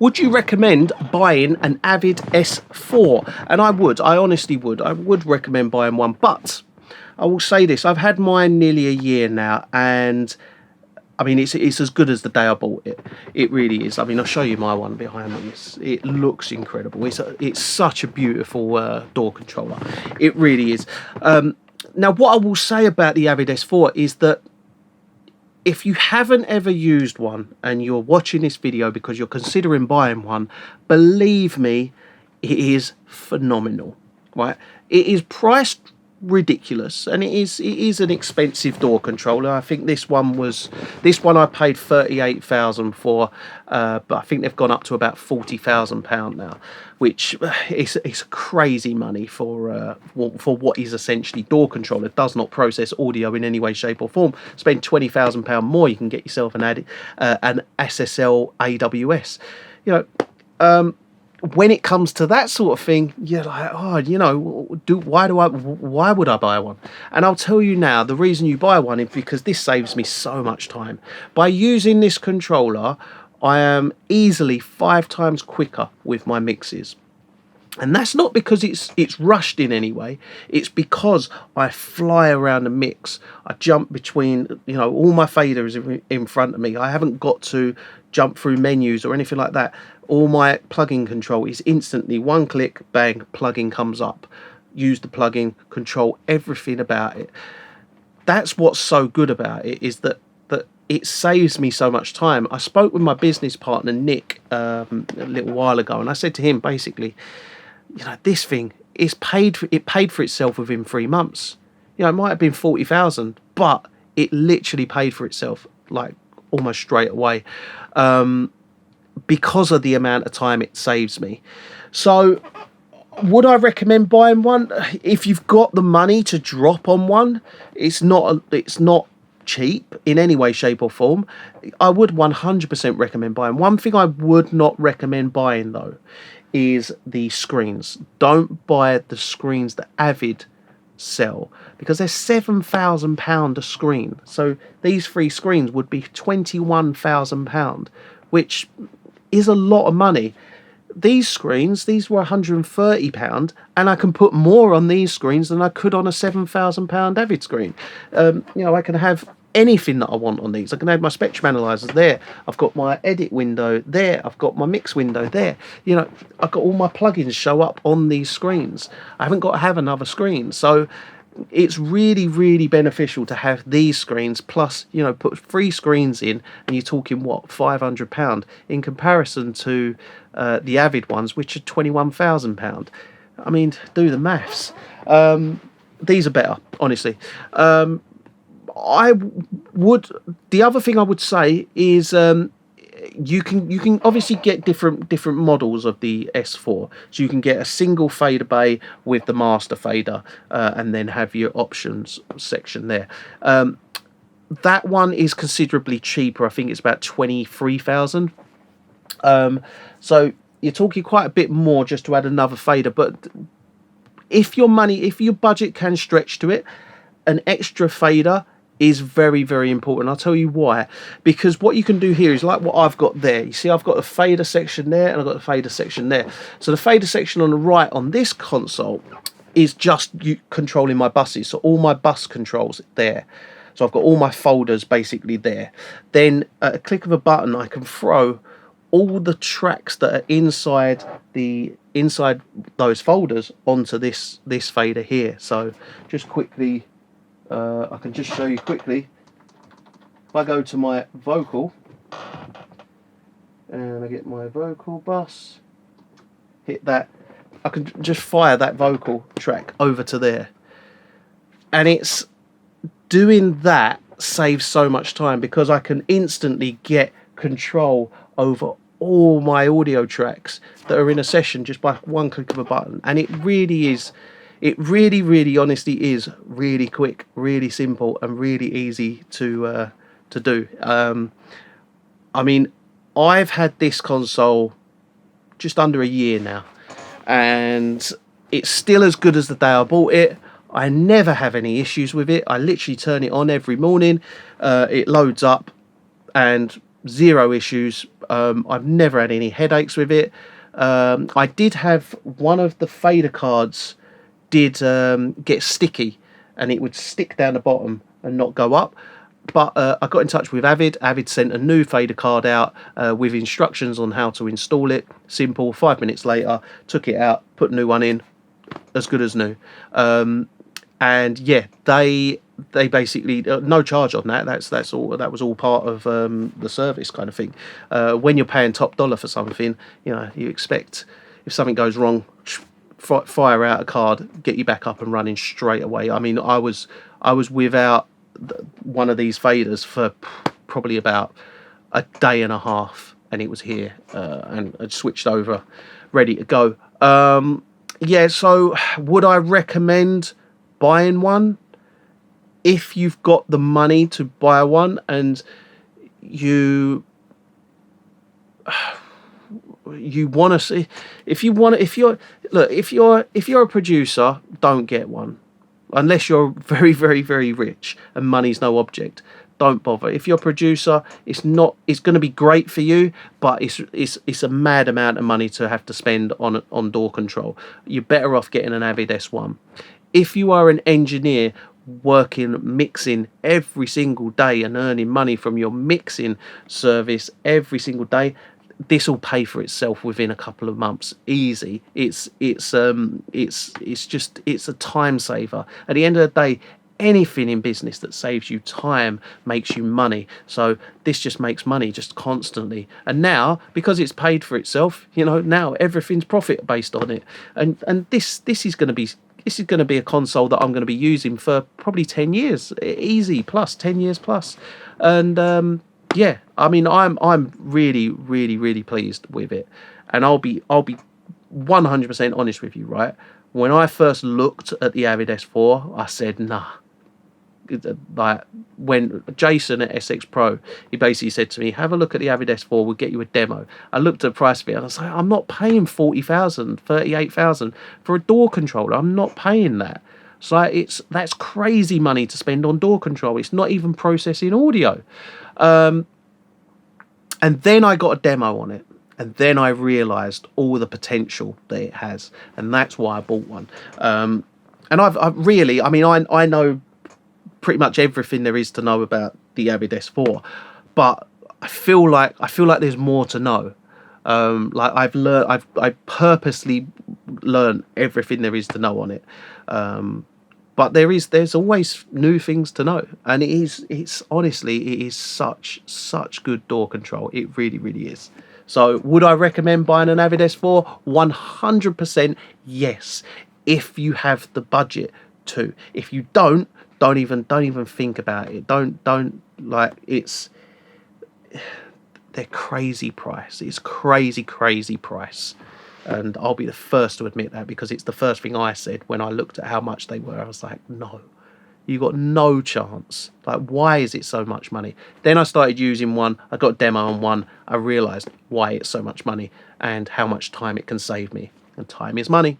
Would you recommend buying an Avid S4? And I honestly would. I would recommend buying one, but I will say this, I've had mine nearly a year now, and I mean, it's as good as the day I bought it. It really is. I mean, I'll show you my one behind me. It looks incredible. It's such a beautiful door controller. It really is. Now, what I will say about the Avid S4 is that if you haven't ever used one and you're watching this video because you're considering buying one, believe me, it is phenomenal, right? It is priced ridiculous, and it is an expensive door controller. I think this one I paid 38,000 for, but I think they've gone up to about £40,000 now, which is crazy money for what is essentially door controller. It does not process audio in any way, shape or form. Spend £20,000 more, you can get yourself an SSL AWS. You know, when it comes to that sort of thing, you're like, oh, you know, why would I buy one? And I'll tell you now, the reason you buy one is because this saves me so much time. By using this controller, I am easily 5 times quicker with my mixes. And that's not because it's rushed in any way. It's because I fly around the mix. I jump between, you know, all my faders in front of me. I haven't got to jump through menus or anything like that. All my plugin control is instantly one click, bang, plugin comes up. Use the plugin, control everything about it. That's what's so good about it, is that it saves me so much time. I spoke with my business partner Nick a little while ago, and I said to him basically, you know, this thing is paid for itself within 3 months. You know, it might have been 40,000, but it literally paid for itself like almost straight away, because of the amount of time it saves me. So would I recommend buying one? If you've got the money to drop on one, it's not cheap in any way, shape or form. I would 100% recommend buying. One thing I would not recommend buying though is the screens. Don't buy the screens that Avid sell, because they're £7,000 a screen. So these 3 screens would be £21,000, which is a lot of money. These screens, these were £130, and I can put more on these screens than I could on a £7,000 Avid screen. You know, I can have anything that I want on these. I can have my spectrum analyzers there. I've got my edit window there. I've got my mix window there. You know, I've got all my plugins show up on these screens. I haven't got to have another screen. So it's really, really beneficial to have these screens, plus, you know, put 3 screens in, and you're talking, what, £500 in comparison to the Avid ones, which are £21,000. I mean, do the maths. These are better, honestly. The other thing I would say is you can obviously get different models of the S4. So you can get a single fader bay with the master fader, and then have your options section there. That one is considerably cheaper. I think it's about 23,000. So you're talking quite a bit more just to add another fader. But if your budget can stretch to it, an extra fader is very, very important. I'll tell you why. Because what you can do here is like what I've got there. You see, I've got a fader section there, and I've got a fader section there. So the fader section on the right on this console is just controlling my buses. So all my bus controls there. So I've got all my folders basically there. Then at a click of a button, I can throw all the tracks that are inside those folders onto this fader here. So just quickly, I can just show you quickly. If I go to my vocal and I get my vocal bus, hit that, I can just fire that vocal track over to there. And it's doing that saves so much time, because I can instantly get control over all my audio tracks that are in a session just by one click of a button. And it really is, it really, really honestly is really quick, really simple, and really easy to do. I mean, I've had this console just under a year now, and it's still as good as the day I bought it. I never have any issues with it. I literally turn it on every morning. It loads up, and zero issues. I've never had any headaches with it. I did have one of the fader cards did get sticky, and it would stick down the bottom and not go up. But I got in touch with Avid. Avid sent a new fader card out with instructions on how to install it. Simple. 5 minutes later, took it out, put a new one in, as good as new. And yeah, they basically no charge on that. That's all. That was all part of the service kind of thing. When you're paying top dollar for something, you expect if something goes wrong, fire out a card, get you back up and running straight away. I mean, I was without one of these faders for probably about a day and a half, and it was here, and I switched over, ready to go. Yeah, so would I recommend buying one? If you've got the money to buy one, and you want to see, if you're a producer, don't get one unless you're very, very, very rich and money's no object. Don't bother. If you're a producer, it's going to be great for you, but it's a mad amount of money to have to spend on door control. You're better off getting an Avid S1. If you are an engineer working, mixing every single day and earning money from your mixing service every single day, this will pay for itself within a couple of months, easy. It's a time saver. At the end of the day, anything in business that saves you time makes you money. So this just makes money just constantly. And now, because it's paid for itself, now everything's profit based on it. And this is going to be a console that I'm going to be using for probably 10 years, easy, plus 10 years plus. And yeah, I mean, I'm really, really, really pleased with it. And I'll be 100% honest with you, right? When I first looked at the Avid S4, I said, nah. Like, when Jason at SX Pro, he basically said to me, have a look at the Avid S4, we'll get you a demo. I looked at the price of it and I was like, I'm not paying 40,000, 38,000 for a door controller. I'm not paying that. So that's crazy money to spend on door control. It's not even processing audio. And then I got a demo on it, and then I realised all the potential that it has, and that's why I bought one. And I know pretty much everything there is to know about the Avid S4, but I feel like there's more to know. I've purposely learned everything there is to know on it. But there's always new things to know, and it's honestly such good door control. It really, really is. So would I recommend buying an Avid S4? 100% yes, if you have the budget to. If you don't even think about it. They're crazy price. It's crazy price. And I'll be the first to admit that, because it's the first thing I said when I looked at how much they were. I was like, no, you got no chance. Like, why is it so much money? Then I started using one. I got a demo on one. I realised why it's so much money and how much time it can save me. And time is money.